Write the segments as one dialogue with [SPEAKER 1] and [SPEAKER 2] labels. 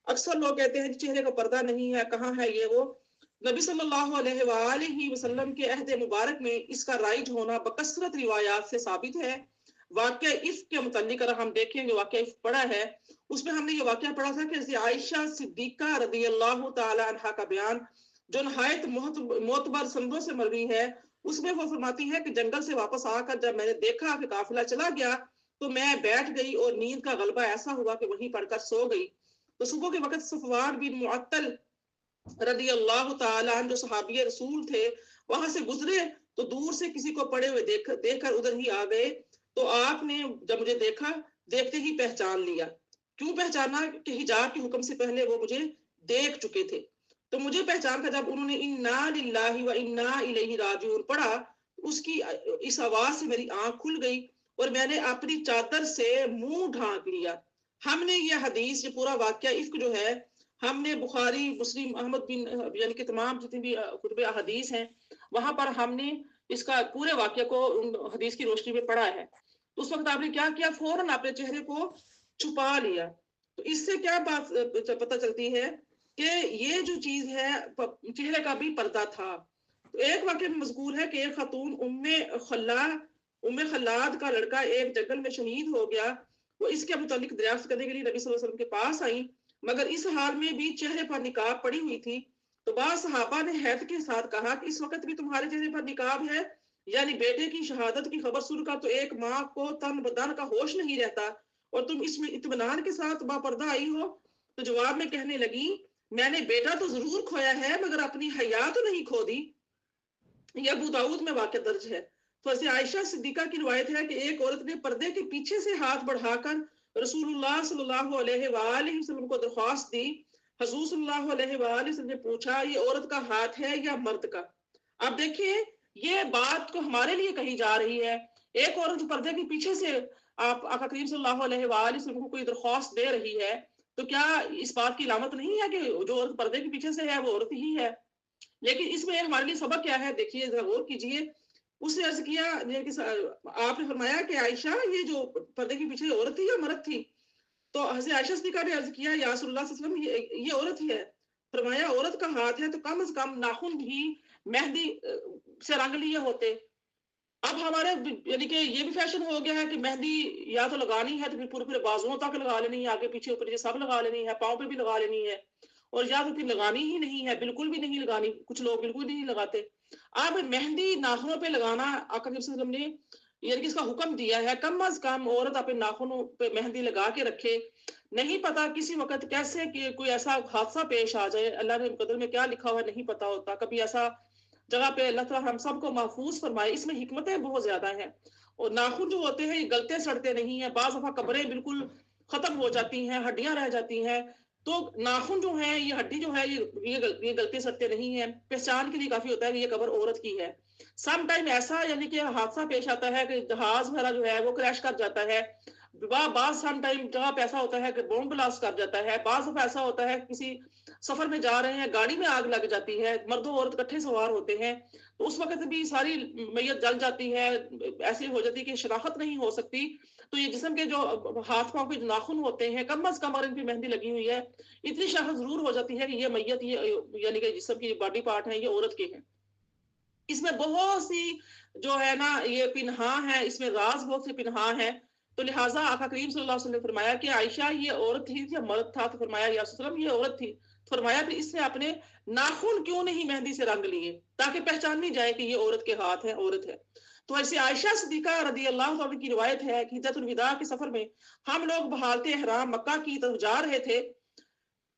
[SPEAKER 1] अक्सर लोग कहते हैं चेहरे का पर्दा नहीं है, कहाँ है ये वो। नबी सल्लल्लाहु अलैहि वसल्लम के अहद मुबारक में इसका राइज होना बकसरत रिवायात से साबित है। वाक़या इफ्क के मुतालिक अगर हम देखेंगे, वाक़या इफ्क पढ़ा है, उसमें हमने ये वाक़या पढ़ा था कि जैसे आयशा सिद्दीक़ा रज़ियल्लाहु ताला अन्हा का बयान जो नहायत मोतबर संदों से मरवी है, उसमें वो फरमाती है कि जंगल से वापस आकर जब मैंने देखा कि काफिला चला गया तो मैं बैठ गई और नींद का गलबा ऐसा हुआ कि वहीं पढ़कर सो गई। तो सुबह के वक्त सफवान बिन मुअत्तल रदी अल्लाह तआला जो सहाबी रसूल थे वहां से गुजरे तो दूर से किसी को पड़े हुए देखकर उधर ही आ गए। तो आपने जब मुझे देखा, देखते ही पहचान लिया। क्यों पहचाना कि हिजाब के हुक्म से पहले वो मुझे देख चुके थे। तो मुझे पहचान कर जब उन्होंने इन्ना लिल्लाहि व इन्ना इलैहि राजिऊन पढ़ा, उसकी इस आवाज से मेरी आंख खुल गई और मैंने अपनी चादर से मुंह ढांक लिया। हमने ये हदीस, ये पूरा वाक्य इफ्क जो है, हमने बुखारी, मुस्लिम, अहमद बिन, यानी कि तमाम जितनी भी कुतुब हदीस हैं, वहां पर हमने इसका पूरे वाक्य को हदीस की रोशनी में पढ़ा है। तो उस वक्त आपने क्या किया, फौरन अपने चेहरे को छुपा लिया। तो इससे क्या बात पता चलती है कि ये जो चीज है चेहरे का भी पर्दा था। तो एक वाक्य में मजकूर है कि एक खातून उम्मे खल्लाद का लड़का एक जंगल में शहीद हो गया। वो इसके मुतालिक दरियाफ्त करने के लिए नबी सल्लल्लाहु अलैहि वसल्लम के पास आई, मगर इस हाल में भी चेहरे पर निकाब पड़ी हुई थी। तो बाद सहाबा ने हैरत के साथ कहा कि इस वक्त भी तुम्हारे चेहरे पर निकाब है, यानी बेटे की शहादत की खबर सुनकर तो एक माँ को तन बदन का होश नहीं रहता और तुम इसमें इत्मीनान के साथ बापर्दा आई हो। तो जवाब में कहने लगी, मैंने बेटा तो जरूर खोया है मगर अपनी हया तो नहीं खो दी। यह अबू दाऊद में वाक़या दर्ज है। तो ऐसे आयशा सिद्दीका की रिवायत है कि एक औरत ने पर्दे के पीछे से हाथ बढ़ाकर रसूलुल्लाह सल्लल्लाहु अलैहि वसल्लम को दरख्वास्त दी। हजूर सल्लल्लाहु अलैहि वसल्लम ने पूछा, ये औरत का हाथ है या मर्द का? अब देखिए, ये बात को हमारे लिए कही जा रही है। एक औरत जो पर्दे के पीछे से आप आका करीम सल्लल्लाहु अलैहि वसल्लम को कोई दरख्वास्त दे रही है, तो क्या इस बात की अलामत नहीं है कि जो औरत पर्दे के पीछे से है वो औरत ही है? लेकिन इसमें हमारे लिए सबक क्या है, देखिए जरा गौर कीजिए। उसने अर्ज किया, आपने फरमाया कि आयशा ये जो पर्दे के पीछे औरत थी या मर्द थी? तो हज़रत आयशा सिद्दीक़ा ने अर्ज किया, या रसूलुल्लाह सल्लल्लाहु अलैहि वसल्लम ये औरत ही है। फरमाया औरत का हाथ है तो कम से कम नाखून भी मेहंदी से रंग लिए होते। अब हमारे यानी कि ये भी फैशन हो गया है कि मेहंदी या तो लगानी है तो फिर पूरे पूरे बाजुओं तक लगा लेनी है, आगे पीछे ऊपर सब लगा लेनी है, पाँव पे भी लगा लेनी है, और या तो फिर लगानी ही नहीं है, बिल्कुल भी नहीं लगानी। कुछ लोग बिल्कुल नहीं लगाते। अब मेहंदी नाखूनों पे लगाना आका वसल्लम ने यानी कि इसका हुक्म दिया है। कम अज कम औरत अपने नाखूनों पे मेहंदी लगा के रखे। नहीं पता किसी वक्त कैसे कि कोई ऐसा हादसा पेश आ जाए, अल्लाह ने कदर में क्या लिखा हुआ नहीं पता होता। कभी ऐसा जगह पे अल्लाह ताला हम सबको महफूज फरमाए। इसमें हिकमतें बहुत ज्यादा हैं। और नाखून जो होते हैं ये गलते सड़ते नहीं है, बाज दफा कब्रें बिल्कुल खत्म हो जाती हैं, हड्डियां रह जाती हैं। तो नाखून जो है, ये हड्डी जो है, ये गलते सड़ते नहीं है। पहचान के लिए काफी होता है कि ये कब्र औरत की है। सम टाइम ऐसा यानी कि हादसा पेश आता है कि जहाज वगैरह जो है वो क्रैश कर जाता है। बाज सम टाइम जगह पे ऐसा होता है कि बॉम्ब ब्लास्ट कर जाता है। बाज दफा ऐसा होता है किसी सफर में जा रहे हैं, गाड़ी में आग लग जाती है, मर्दों औरत इकट्ठे सवार होते हैं, तो उस वक्त भी सारी मैयत जल जाती है। ऐसी हो जाती है कि शनाख्त नहीं हो सकती। तो ये जिस्म के जो हाथ पांव के जो नाखून होते हैं, कम अज कम अगर इन पे मेहंदी लगी हुई है, इतनी शनाख्त जरूर हो जाती है कि ये मैयत, ये यानी कि जिस्म की बॉडी पार्ट है, ये औरत के हैं। इसमें बहुत सी जो है ना ये पिन्हा है, इसमें राज बहुत से पिन्हा है। तो लिहाजा आका करीम सल्लल्लाहु अलैहि वसल्लम ने फरमाया कि आयशा ये औरत थी या मर्द था? तो फरमाया या रसूल अल्लाह ये औरत थी। तो फरमाया फिर इसने अपने नाखून क्यों नहीं मेहंदी से रंग लिए ताकि पहचान नहीं जाए कि ये औरत के हाथ है, औरत है। तो ऐसे आयशा सिद्दीका रदी अल्लाह तआला की रिवायत है कि हिज्जतुल विदा के सफर में हम लोग बहालते हराम मक्का की तरफ जा रहे थे।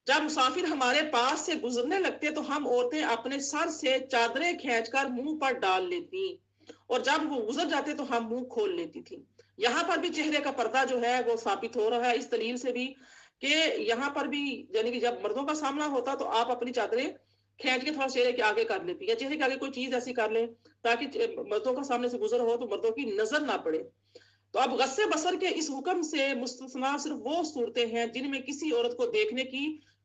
[SPEAKER 1] जब मुसाफिर हमारे पास से गुजरने लगते तो हम औरतें अपने सर से चादरें खींचकर मुंह पर डाल लेती और जब वो गुजर जाते तो हम मुंह खोल लेती थी। यहाँ पर भी चेहरे का पर्दा जो है वो साबित हो रहा है इस दलील से भी कि यहाँ पर भी यानी कि जब मर्दों का सामना होता तो आप अपनी चादरें खींच के थोड़ा चेहरे के आगे कर लेती, या चेहरे के आगे कोई चीज ऐसी कर ले ताकि मर्दों का सामने से गुजर हो तो मर्दों की नजर ना पड़े। तो अब गस्से बसर के इस हुक्म से मुस्तस्ना सिर्फ वो सूरतें हैं जिनमें किसी औरत को देखने की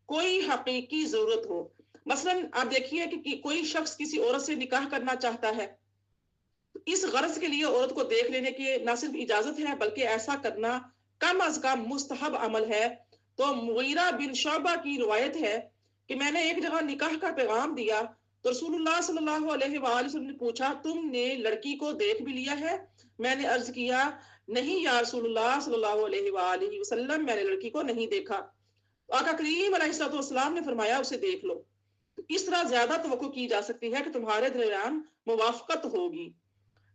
[SPEAKER 1] कोई हकीकी जरूरत हो। मसलन आप देखिए कि कोई शख्स किसी औरत से निकाह करना चाहता है, तो इस गरज के लिए औरत को देख लेने की ना सिर्फ इजाजत है बल्कि ऐसा करना कम अज कम मुस्तहब अमल है। तो मुगीरा बिन शोबा की रिवायत है कि मैंने एक जगह निकाह का पैगाम दिया तो रसूलुल्लाह सल्लल्लाहु अलैहि वसल्लम ने पूछा, तुमने लड़की को देख भी लिया है? मैंने अर्ज किया, नहीं या रसूलुल्लाह सल्लल्लाहु अलैहि वसल्लम, मैंने लड़की को नहीं देखा। आका करीम अलैहिस्सलाम ने फरमाया, उसे देख लो। तो इस तरह ज्यादा तवक्को की जा सकती है कि तुम्हारे दरमियान मुवाफकत होगी।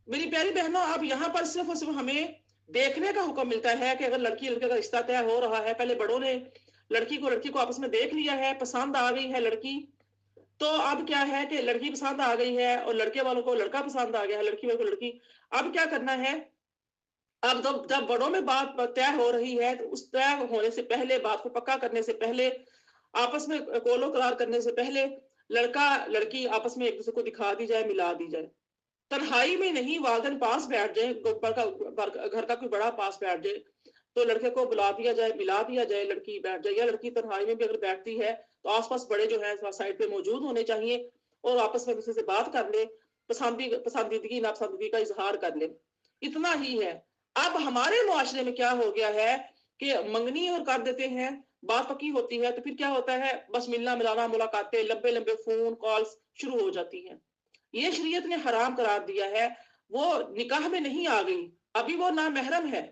[SPEAKER 1] मेरी प्यारी बहनों, अब यहाँ पर सिर्फ और सिर्फ हमें देखने का हुक्म मिलता है कि अगर लड़की लड़के का रिश्ता तय हो रहा है, पहले बड़ों ने लड़की को आपस में देख लिया है, पसंद आ गई है लड़की, तो अब क्या है कि लड़की पसंद आ गई है और लड़के वालों को लड़का पसंद आ गया है, लड़की वालों को लड़की। अब क्या करना है? अब जब जब बड़ों में बात तय हो रही है तो उस तय होने से पहले, बात को पक्का करने से पहले, आपस में कोलो करार करने से पहले लड़का लड़की आपस में एक दूसरे को दिखा दी जाए, मिला दी जाए। तन्हाई में नहीं, वालिदैन पास बैठ जाए, घर का कोई बड़ा पास बैठ जाए तो लड़के को बुला दिया जाए, मिला दिया जाए, लड़की बैठ जाए। या लड़की तन्हाई में भी अगर बैठती है तो आसपास बड़े जो है साइड पे मौजूद होने चाहिए और आपस में दूसरे से बात कर ले, पसंदीदगी नापसंदीदगी का इजहार कर ले। इतना ही है। अब हमारे मुआशरे में क्या हो गया है कि मंगनी और कर देते हैं, बात पक्की होती है तो फिर क्या होता है, बस मिलना मिलाना, मुलाकातें, लंबे लंबे फोन कॉल्स शुरू हो जाती हैं। ये शरीयत ने हराम करार दिया है। वो निकाह में नहीं आ गई, अभी वो ना महरम है।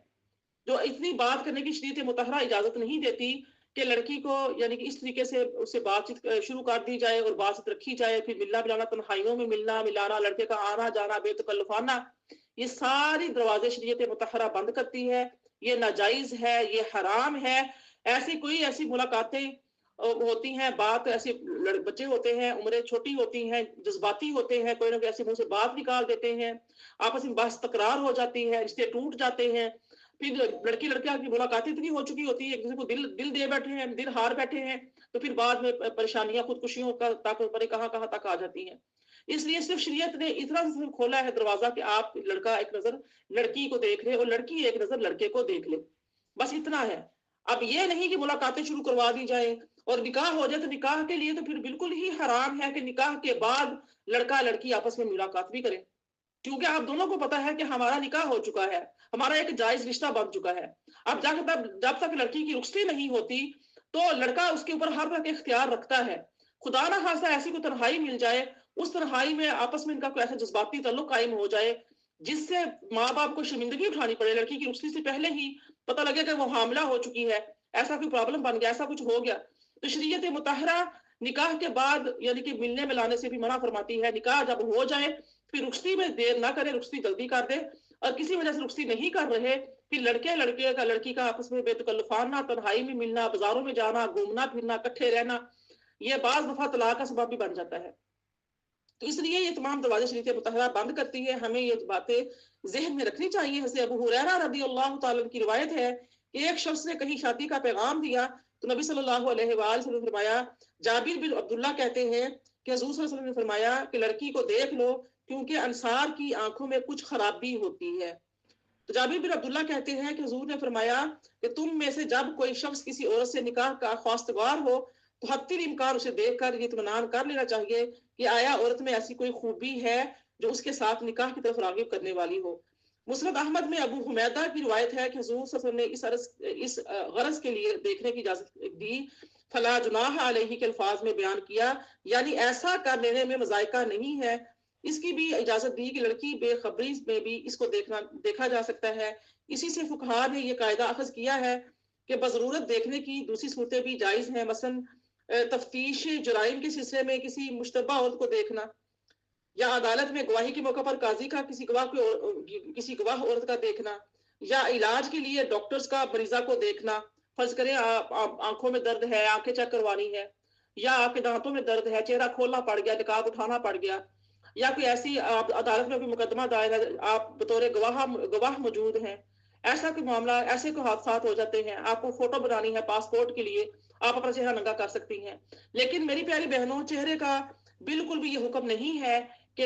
[SPEAKER 1] जो इतनी बात करने की शरीयत मुतहरा इजाजत नहीं देती कि लड़की को यानी कि इस तरीके से उससे बातचीत शुरू कर दी जाए और बातचीत रखी जाए, फिर मिलना मिलाना, तन्हाइयों में मिलना मिलाना, लड़के का आना जाना, बेतकल्लुफाना, ये सारी दरवाजे शरीयत मुतहरा बंद करती है। ये नाजायज है, ये हराम है। ऐसी कोई ऐसी मुलाकातें होती हैं, बात ऐसे बच्चे होते हैं, उम्रें छोटी होती हैं, जज्बाती होते हैं, कोई ना कोई ऐसे मुंह से बात निकाल देते हैं, आपस में बहस तकरार हो जाती है, रिश्ते टूट जाते हैं। फिर लड़की लड़का की मुलाकात इतनी हो चुकी होती है, एक दूसरे को दिल दिल दे बैठे हैं, दिल हार बैठे हैं, तो फिर बाद में परेशानियां, खुदकुशियों का तक परे कहाँ कहाँ तक आ जाती हैं। इसलिए सिर्फ शरीयत ने इतना सिर्फ खोला है दरवाजा कि आप लड़का एक नजर लड़की को देख ले और लड़की एक नजर लड़के को देख ले, बस इतना है। अब ये नहीं कि मुलाकातें शुरू करवा दी जाए और निकाह हो जाए। तो निकाह के लिए तो फिर बिल्कुल ही हराम है कि निकाह के बाद लड़का लड़की आपस में मुलाकात भी करें, क्योंकि आप दोनों को पता है कि हमारा निकाह हो चुका है, हमारा एक जायज रिश्ता बन चुका है। अब जब तक लड़की की रुखसती नहीं होती तो लड़का उसके ऊपर हर तरह के इख्तियार रखता है। खुदा ना खासा ऐसी कोई तन्हाई मिल जाए, उस तन्हाई में आपस में इनका कोई ऐसा जज्बाती ताल्लुक कायम हो जाए जिससे माँ बाप को शर्मिंदगी उठानी पड़े, लड़की की रुखसती से पहले ही पता लगे कि वो हामला हो चुकी है, ऐसा कोई प्रॉब्लम बन गया, ऐसा कुछ हो गया। तो शरीयत मुतहरा निकाह के बाद यानी कि मिलने मिलाने से भी मना फरमाती है। निकाह जब हो जाए फिर रुखसती में देर ना करे, रुखसती जल्दी कर दे। और किसी वजह से रुखसती नहीं कर रहे, फिर लड़के का लड़की का आपस में बेतकल्लुफाना, तन्हाई में मिलना, बाजारों में जाना, घूमना फिरना, इकट्ठे रहना, ये बाज दफा तलाक का सबब भी बन जाता है। तो इसलिए ये तमाम दरवाजे शरीयत मुतहरा बंद करती है। हमें ये बातें जहन में रखनी चाहिए। हज़रत अबू हुरैरा रज़ी अल्लाह तआला की रिवायत है कि एक शख्स ने कहीं शादी का पैगाम दिया तो नबी सल्लल्लाहु अलैहि वसल्लम ने फरमाया, जाबिर बिन अब्दुल्ला कहते हैं कि हुजूर सल्लल्लाहु अलैहि वसल्लम ने फरमाया कि लड़की को देख लो क्योंकि अंसार की आंखों में कुछ खराबी होती है। तो जाबिर बिन अब्दुल्ला कहते हैं कि हुजूर ने फरमाया कि तुम में से जब कोई शख्स किसी औरत से निकाह का ख्वास्तगार हो तो हत्ती इम्कान उसे देखकर ये इत्मीनान कर लेना चाहिए कि आया औरत में ऐसी कोई खूबी है जो उसके साथ निकाह की तरफ रागिब करने वाली हो। मुस्नद अहमद में अबू हुमैदा की रिवायत है कि हुजूर सल्लल्लाहु अलैहि वसल्लम ने इस गरज के लिए देखने की इजाजत दी, फला जुनाह अलैहि के अल्फाज में बयान किया, यानी ऐसा कर लेने में मजायका नहीं है। इसकी भी इजाजत दी कि लड़की बेखबरी में भी इसको देखा जा सकता है। इसी से फुकहा ने यह कायदा अखज किया है कि बजरूरत देखने की दूसरी सूरतें भी जायज हैं, मसलन तफ्तीश जराइम के सिलसिले में किसी मुश्तबा औरत को देखना, या अदालत में गवाही के मौके पर काजी का किसी गवाह औरत का देखना, या इलाज के लिए डॉक्टर्स का मरीजा को देखना। फर्ज करें आंखों में दर्द है, आंखें चेक करवानी है, या आपके दांतों में दर्द है, चेहरा खोलना पड़ गया, निकाब उठाना पड़ गया, या कोई ऐसी अदालत में कोई मुकदमा दायर है, आप बतौर गवाह मौजूद हैं, ऐसा कोई मामला, ऐसे कोई हादसा हो जाते हैं, आपको फोटो बनानी है पासपोर्ट के लिए, आप अपना चेहरा नंगा कर सकती हैं। लेकिन मेरी प्यारी बहनों, चेहरे का बिल्कुल भी ये हुक्म नहीं है कि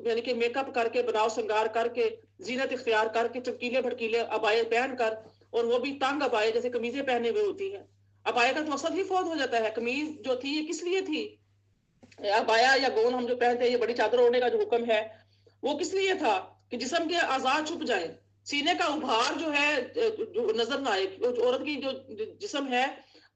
[SPEAKER 1] यानी कि मेकअप करके, बनाव श्रृंगार करके, जीनत इख्तियार करके, चमकीले भड़कीले अबाए पहन कर, और वो भी तंग अबाए जैसे कमीजें पहने हुए होती हैं। अबाए का तो मकसद ही फौत हो जाता है। कमीज जो थी ये किस लिए थी? अबाया या गौन हम जो पहनते हैं, ये बड़ी चादर ओढ़ने का जो हुक्म है वो किस लिए था? कि जिस्म के आजाद छुप जाए, सीने का उभार जो है जो नजर ना आए। औरत की जो जिस्म है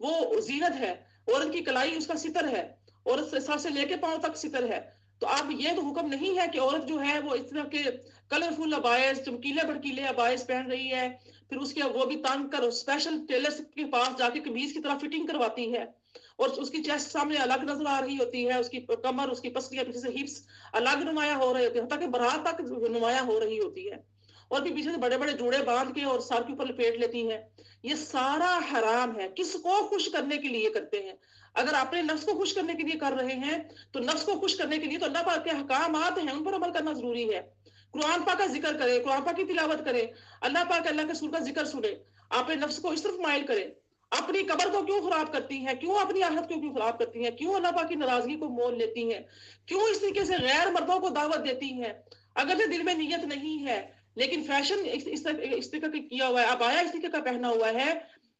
[SPEAKER 1] वो जीनत है, औरत की कलाई उसका सितर है, औरत से सर से लेके पांव तक सितर है। तो अब ये तो हुक्म नहीं है कि औरत जो है वो इस तरह के कलरफुल अबायस, चमकीले भड़कीले अबायस पहन रही है, फिर उसके वो भी तंग कर स्पेशल टेलर के पास जाके कमीज की तरह फिटिंग करवाती है, और उसकी चेस्ट सामने अलग नजर आ रही होती है, उसकी कमर, उसकी पसलियां, पीछे से हिप्स अलग नुमाया हो रहे होते हैं, ताकि बारात तक नुमाया हो रही होती है, और भी पीछे से बड़े बड़े जूड़े बांध के और सर के ऊपर लपेट लेती है। ये सारा हराम है। किसको खुश करने के लिए करते हैं? अगर अपने नफ्स को खुश करने के लिए कर रहे हैं, तो नफ्स को खुश करने के लिए तो अल्लाह पाक के हकामात हैं, उन पर अमल करना जरूरी है। कुरान पाक का जिक्र करें, कुरान पाक की तिलावत करें, अल्लाह पाक अल्लाह के रसूल का जिक्र सुने, अपने नफ्स को इस तरफ माइल करें। अपनी कब्र को क्यों खराब करती हैं? क्यों अपनी आहत को क्यों खराब करती हैं? क्यों अल्लाह पाक की नाराजगी को मोल लेती हैं? क्यों इस तरीके से गैर मर्दों को दावत देती हैं? अगर तो दिल में नीयत नहीं है, लेकिन फैशन इस तरीके का किया हुआ है, अबाया इस तरीके का पहना हुआ है,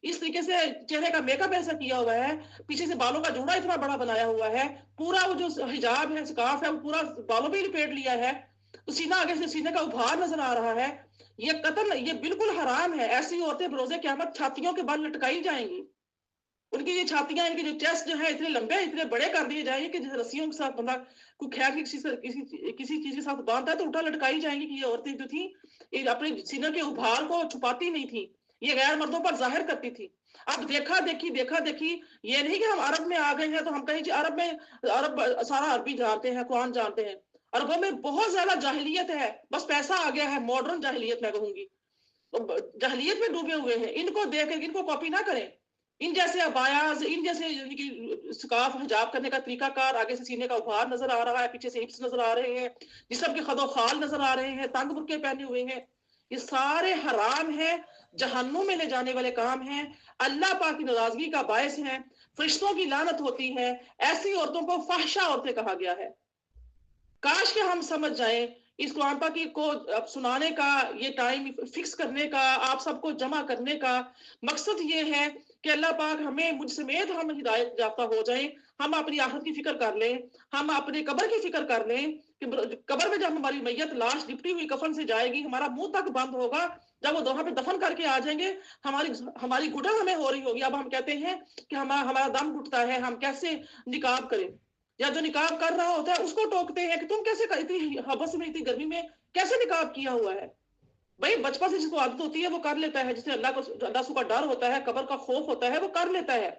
[SPEAKER 1] इस तरीके से चेहरे का मेकअप ऐसा किया हुआ है, पीछे से बालों का जूड़ा इतना बड़ा बनाया हुआ है, पूरा वो जो हिजाब है, स्कार्फ है, वो पूरा बालों पे ही लपेट लिया है, तो सीना आगे से सीने का उभार नजर आ रहा है। ये कत्ल, ये बिल्कुल हराम है। ऐसी औरतें बरोज़े क़यामत छातियों के बल लटकाई जाएंगी। उनकी ये छातियां, इनके जो चेस्ट जो है इतने लंबे, इतने बड़े कर दिए जाएंगे कि जैसे रस्सियों के साथ बंदा कोई खैर की किसी चीज के साथ बांधता है तो उल्टा लटकाई जाएंगी। कि ये औरतें जो थी, ये अपने सीने के उभार को छुपाती नहीं थी, ये गैर मर्दों पर जाहिर करती थी। अब देखा देखी, ये नहीं कि हम अरब में आ गए हैं तो हम कहीं अरब में, अरब सारा अरबी जानते हैं, कुरान जानते हैं। अरबों में बहुत ज्यादा जाहिलियत है, बस पैसा आ गया है, मॉडर्न जाहिलियत मैं कहूंगी, तो जाहिलियत में डूबे हुए हैं। इनको देख के इनको कॉपी ना करें। इन जैसे अबायाज, इन जैसे यानी कि स्कार्फ हिजाब करने का तरीकाकार, आगे से सीने का उभार नजर आ रहा है, पीछे से हिप्स नजर आ रहे हैं, जिस्म के खदो खाल नजर आ रहे हैं, तंग बुर्के पहने हुए हैं, ये सारे हराम है, जहन्नुम में ले जाने वाले काम हैं, अल्लाह पाक की नाराजगी का बायस है, फरिश्तों की लानत होती है। ऐसी औरतों को फाहिशा औरतें कहा गया है। काश के हम समझ जाएं, इस कुरान पाक को अब सुनाने का, ये टाइम फिक्स करने का, आप सबको जमा करने का मकसद ये है कि अल्लाह पाक हमें, मुझ समेत हम हिदायत याफ्ता हो जाएं, हम अपनी आखिरत की फिक्र कर लें, हम अपने कब्र की फिक्र कर लें कि कब्र में जब हमारी मैयत लाश लिपटी हुई कफन से जाएगी, हमारा मुंह तक बंद होगा, जब वो वहां पे दफन करके आ जाएंगे, हमारी हमारी घुटन हमें हो रही होगी। अब हम कहते हैं कि हमारा दम घुटता है, हम कैसे निकाब करें, या जो निकाब कर रहा होता है उसको टोकते हैं कि तुम कैसे इतनी हवस में, इतनी गर्मी में कैसे निकाब किया हुआ है। भाई बचपन से जिसको आदत होती है वो कर लेता है, जिसे अल्लाह का डर होता है, कब्र का खौफ होता है, वो कर लेता है।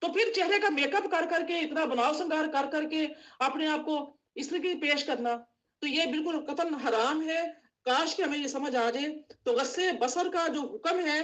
[SPEAKER 1] तो फिर चेहरे का मेकअप कर करके, इतना बनाव श्रृंगार कर करके अपने आप को इस तरह पेश करना, तो ये बिल्कुल कतन हराम है। काश के हमें ये समझ आ जाए। तो गस्से बसर का जो हुक्म है,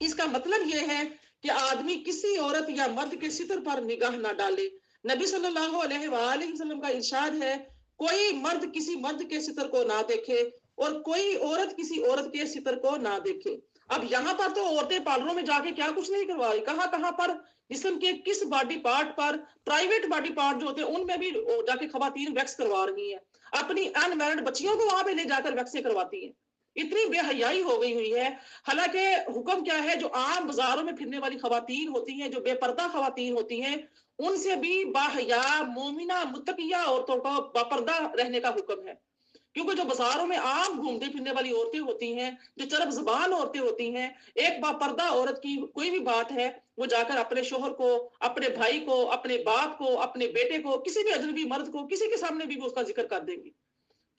[SPEAKER 1] इसका मतलब यह है कि आदमी किसी औरत या मर्द के सितर पर निगाह ना डाले। नबी सल्लल्लाहु अलैहि वसल्लम का इरशाद है, कोई मर्द किसी मर्द के सितर को ना देखे और कोई औरत किसी औरत के सितर को ना देखे। अब यहाँ पर तो औरतें पार्लरों में जाके क्या कुछ नहीं करवा रही, कहाँ कहाँ पर जिस्म के किस बॉडी पार्ट पर, प्राइवेट बॉडी पार्ट जो होते हैं उनमें भी जाके खवातीन वैक्स करवा रही हैं, अपनी अनमैरिड बच्चियों को वहां पे ले जाकर वैक्सें करवाती हैं। इतनी बेहयाई हो गई हुई है। हालांकि हुक्म क्या है, जो आम बाजारों में फिरने वाली खवातीन होती हैं, जो बेपर्दा खवातीन होती हैं, उनसे भी बाहया, मोमिना, मुत्तकिया औरतों को बापर्दा रहने का हुक्म है। क्योंकि जो बाजारों में आम घूमते फिरने वाली औरतें होती हैं, जो चरब जबान औरतें होती हैं, एक बापर्दा औरत की कोई भी बात है, वो जाकर अपने शोहर को, अपने भाई को, अपने बाप को, अपने बेटे को, किसी भी अजनबी मर्द को, किसी के सामने भी वो उसका जिक्र कर देंगी,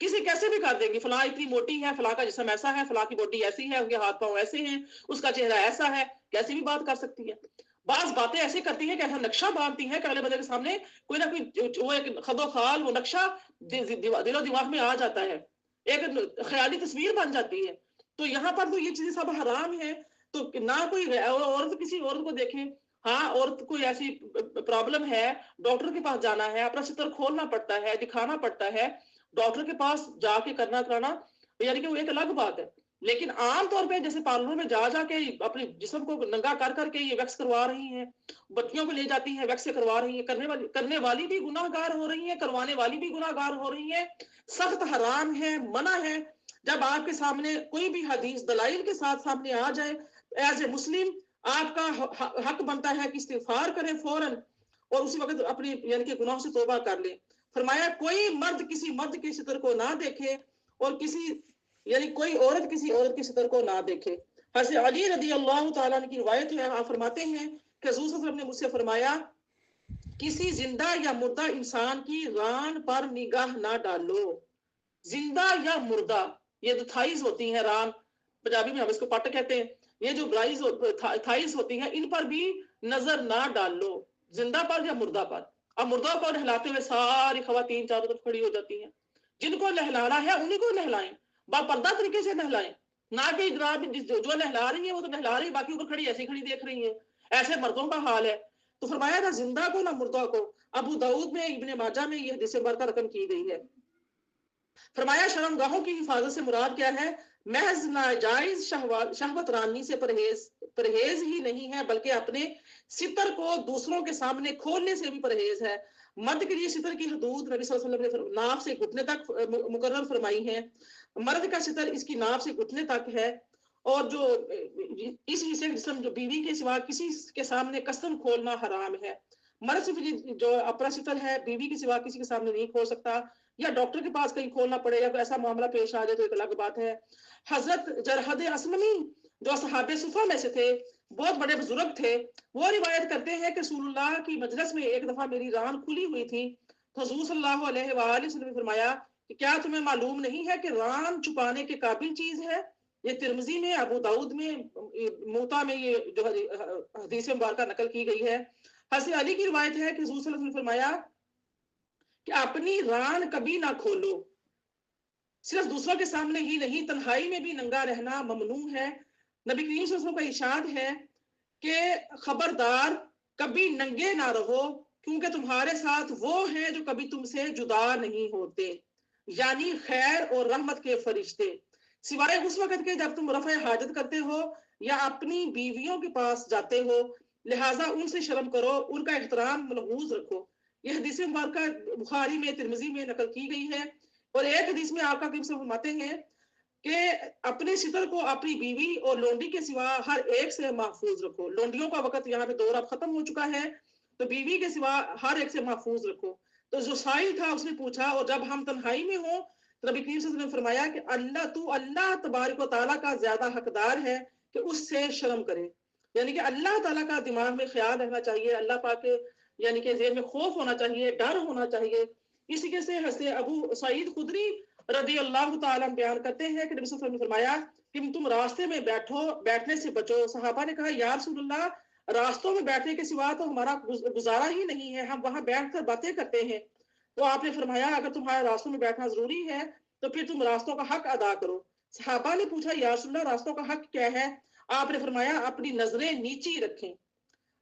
[SPEAKER 1] किसी कैसे भी कर देंगी, फला इतनी मोटी है, फला का जिस्म ऐसा है, फला की बॉडी ऐसी है, उनके हाथ पांव ऐसे हैं, उसका चेहरा ऐसा है, कैसी भी बात कर सकती है। बाज बातें ऐसे करती है कि ऐसा नक्शा बांधती है कि अगले बंदे के सामने कोई ना कोई वो एक खदो खाल वो नक्शा दिलो दिमाग में आ जाता है, एक ख्याली तस्वीर बन जाती है। तो यहाँ पर तो ये चीजें सब हराम है। तो ना कोई औरत किसी औरत को देखे। हाँ, औरत कोई ऐसी प्रॉब्लम है, डॉक्टर के पास जाना है, अपना सितर खोलना पड़ता है, दिखाना पड़ता है, डॉक्टर के पास जाके करना कराना, यानी कि वो एक अलग बात है। लेकिन आम तौर पे जैसे पार्लरों में जा जाके अपने जिस्म को नंगा कर करके ये वैक्स करवा रही हैं, बच्चियों को ले जाती हैं, वैक्स करवा रही हैं, करने वाली भी गुनाहगार हो रही हैं, करवाने वाली भी गुनाहगार हो रही हैं। सख्त हराम है, मना है। जब आपके सामने कोई भी हदीस दलाइल के साथ सामने आ जाए, एज ए मुस्लिम आपका हक बनता है कि इस्तिगफार करें फौरन, और उसी वक्त अपनी यानी कि गुनाहों से तौबा कर लें। फरमाया कोई मर्द किसी मर्द के सितर को ना देखे और किसी यानी कोई औरत किसी औरत के सितर को ना देखे। हज़रत अली रज़ी अल्लाह तआला की रिवायत है, आप फरमाते हैं कि हुज़ूर सल्लल्लाहु अलैहि वसल्लम ने मुझसे फरमाया, किसी जिंदा या मुर्दा इंसान की रान पर निगाह ना डालो। जिंदा या मुर्दा, ये जो थाइज होती हैं, रान पंजाबी में हम इसको पट कहते हैं, ये जो थाइज होती हैं, इन पर भी नजर ना डालो, जिंदा पर या मुर्दा पर। अब मुर्दा को नहलाते हुए सारी खवातीन चारों तरफ खड़ी हो जाती हैं। जिनको नहलाना है उन्हीं को नहलाएं, बापर्दा तरीके से नहलाएं, ना कि जो नहला रही है वो तो नहला रही है, बाकी ऊपर खड़ी ऐसी खड़ी देख रही है। ऐसे मर्दों का हाल है। तो फरमाया ना जिंदा को ना मुर्दा को। अबू दाऊद में, इब्ने माजा में यह हदीस मुबारक रकम की गई है। फरमाया शर्मगाहों की हिफाजत से मुराद क्या है? महज नाजायज शहवत रानी से परहेज ही नहीं है, बल्कि अपने सितर को दूसरों के सामने खोलने से भी परहेज है। मर्द के लिए सितर की हदूद नबी सल्लल्लाहु अलैहि वसल्लम ने नाफ से घुटने तक मुकर्रर फरमाई है। मर्द का सितर इसकी नाफ से घुटने तक है। और जो इस हिस्से में जिसम जो बीवी के सिवा किसी के सामने कसम खोलना हराम है। मर्द सिर्फ जो अपना सितर है बीवी के सिवा किसी के सामने नहीं खोल सकता, या डॉक्टर के पास कहीं खोलना पड़े या कोई ऐसा मामला पेश आ जाए तो एक अलग बात है। हजरत जरहद असलमी जो सहाबे सुफा में से थे, बहुत बड़े बुजुर्ग थे, वो रिवायत करते हैं कि रसूलुल्लाह की मजलिस में एक दफा मेरी रान खुली हुई थी, तो हुजूर सल्लल्लाहु अलैहि वसल्लम ने फरमाया कि क्या तुम्हें मालूम नहीं है कि रान छुपाने के काबिल चीज है? ये तिरमिजी में, अबू दाऊद में, मोता में ये जो हदीस मुबारक नकल की गई है। हज़रत अली की रिवायत है कि हुजूर सल्लल्लाहु अलैहि वसल्लम ने फरमाया कि अपनी रान कभी ना खोलो। सिर्फ दूसरों के सामने ही नहीं, तन्हाई में भी नंगा रहना ममनू है। नबी करीम सल्लल्लाहु अलैहि वसल्लम का इरशाद है कि खबरदार कभी नंगे ना रहो, क्योंकि तुम्हारे साथ वो हैं जो कभी तुमसे जुदा नहीं होते, यानी खैर और रहमत के फरिश्ते, सिवाय उस वक्त के जब तुम रफ़े हाजत करते हो या अपनी बीवियों के पास जाते हो। लिहाजा उनसे शर्म करो, उनका एहतराम मलहूज रखो। यह हदीस मुबारक बुखारी में, तिरमिजी में नकल की गई है। और एक हदीस में आका करीम सल्लल्लाहु अलैहि वसल्लम फरमाते हैं कि अपने सितर को अपनी बीवी और लोंडी के सिवा हर एक से महफूज रखो। लोंडियों का वक्त यहाँ पे दौर अब खत्म हो चुका है, तो बीवी के सिवा हर एक से महफूज रखो। तो जो साइल था उसने पूछा, और जब हम तन्हाई में हो तो नबी करीम सल्लल्लाहु अलैहि वसल्लम ने फरमाया कि अल्लाह तबारक व तआला का ज्यादा हकदार है कि उससे शर्म करे। यानी कि अल्लाह ताला का दिमाग में ख्याल रहना चाहिए, अल्लाह पाक के यानी कि ज़हन में खौफ होना चाहिए, डर होना चाहिए। इसी के से हज़रत अबू सईद खुदरी रदी अल्लाह ताला बयान करते हैं कि नबी सल्लल्लाहु अलैहि वसल्लम ने फरमाया कि तुम रास्ते में बैठो, बैठने से बचो। सहाबा ने कहा, या रसूलल्लाह, रास्तों में बैठने के सिवा तो हमारा गुजारा ही नहीं है, हम वहां बैठकर बातें करते हैं। तो आपने फरमाया, अगर तुम्हारे रास्तों में बैठना जरूरी है तो फिर तुम रास्तों का हक अदा करो। सहाबा ने पूछा, या रसूलल्लाह, रास्तों का हक क्या है? आपने फरमाया, अपनी नजरें नीची रखें,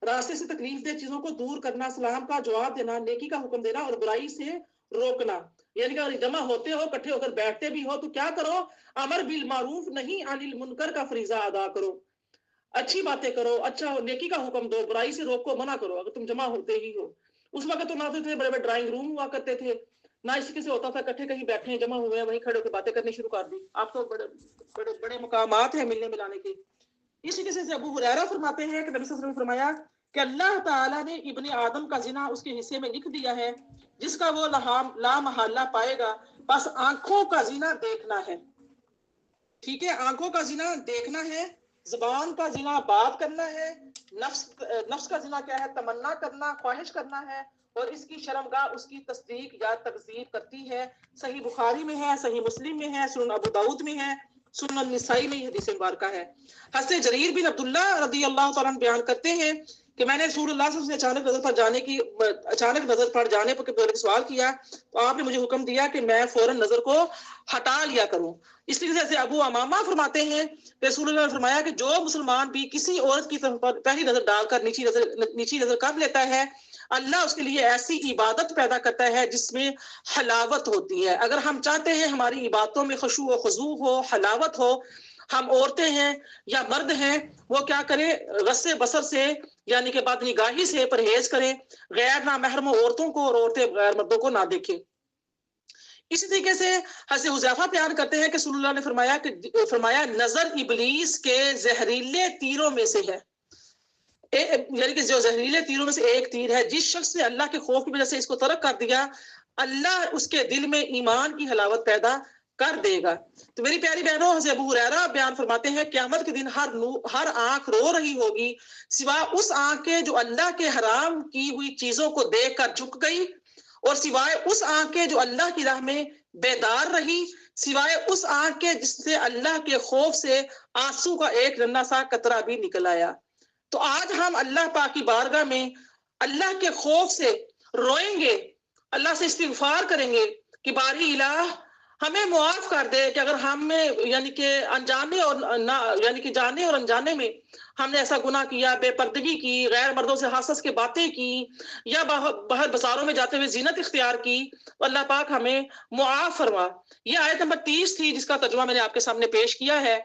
[SPEAKER 1] रास्ते से तकलीफ दे चीजों को दूर करना, सलाम का जवाब देना, नेकी का हुक्म देना और बुराई से रोकना। यानी कि अगर जमा होते हो, इकट्ठे होकर बैठते भी हो, तो क्या करो? अमर बिल मारूफ नहीं अनिल मुनकर का फरीजा अदा करो। अच्छी बातें करो, अच्छा नेकी का हुक्म दो, बुराई से रोको, मना करो, अगर तुम जमा होते ही हो। उस वक्त तो ना तो थे बड़े बड़े ड्राइंग रूम हुआ करते थे, ना इसी किसी होता था इकट्ठे कहीं बैठे हैं, जमा हुए हैं, वहीं खड़े होकर बातें करनी शुरू कर दी। आप तो बड़े बड़े बड़े मुकामात हैं मिलने मिलाने के। इसी किसी से अबू हुरैरा फरमाते हैं कि नबी सल्लल्लाहु अलैहि वसल्लम ने फरमाया कि अल्लाह ताला ने इब्ने आदम का जिना उसके हिस्से में लिख दिया है, जिसका वो ला महल्ला पाएगा, बस आंखों का जिना देखना है। ठीक है, आंखों का जिना देखना है, जुबान का जिना बात करना है, नफ्स का जिना क्या है? तमन्ना करना, ख्वाहिश करना है, और इसकी शर्मगाह उसकी तस्दीक या तकजीब करती है। सही बुखारी में है, सही मुस्लिम में है, सुनन अबू दाऊद में है, सुनन निसाई में हदीस मुबारक है। हज़रत जरीर बिन अब्दुल्ला रदी अल्लाह तआला बयान करते हैं कि मैंने रसूलुल्लाह से अचानक नजर पड़ जाने पर सवाल किया, तो आपने मुझे हुक्म दिया कि मैं फौरन नजर को हटा लिया करूं। इसलिए से अबू अमामा फरमाते हैं, रसूलुल्लाह ने फरमाया कि जो मुसलमान भी किसी औरत की तरफ पहली नजर डालकर नीची नजर कर लेता है, अल्लाह उसके लिए ऐसी इबादत पैदा करता है जिसमें हलावत होती है। अगर हम चाहते हैं हमारी इबादतों में खुशू व खुजू हो, हलावत हो, हम औरतें हैं या मर्द हैं, वो क्या करें? गस्से बसर से यानी कि बदनिगाही से परहेज करें, गैर नामहरम औरतों को और औरतें गैर मर्दों को ना देखें। इसी तरीके से हज़रत हुज़ैफा बयान करते हैं कि रसूलुल्लाह ने फरमाया नजर इबलीस के जहरीले तीरों में से है। यानी कि जो जहरीले तीरों में से एक तीर है, जिस शख्स ने अल्लाह के खौफ की वजह से इसको तर्क कर दिया, अल्लाह उसके दिल में ईमान की हलावत पैदा कर देगा। तो मेरी प्यारी बहनों, हज़रत अबू हुरैरा बयान फरमाते हैं क़यामत के दिन हर आंख रो रही होगी सिवाय उस आंख के जो अल्लाह के हराम की हुई चीजों को देखकर झुक गई, और सिवाय उस आंख के जो अल्लाह की राह में बेदार रही, सिवाय उस आंख के जिससे अल्लाह के खौफ से आंसू का एक नन्हा सा कतरा भी निकल आया। तो आज हम अल्लाह पाक की बारगाह में अल्लाह के खौफ से रोएंगे, अल्लाह से इस्तिग़फ़ार करेंगे कि बारी इलाह हमें मुआफ कर दे कि अगर हमें यानी कि अनजाने और ना यानी कि जाने और अनजाने में हमने ऐसा गुनाह किया, बेपर्दगी की, गैर मर्दों से हंस-हंस के बातें की, या बाहर बाजारों में जाते हुए ज़ीनत इख्तियार की, तो अल्लाह पाक हमें मुआफ फरमा। ये आयत नंबर 30 थी जिसका तर्जुमा मैंने आपके सामने पेश किया है।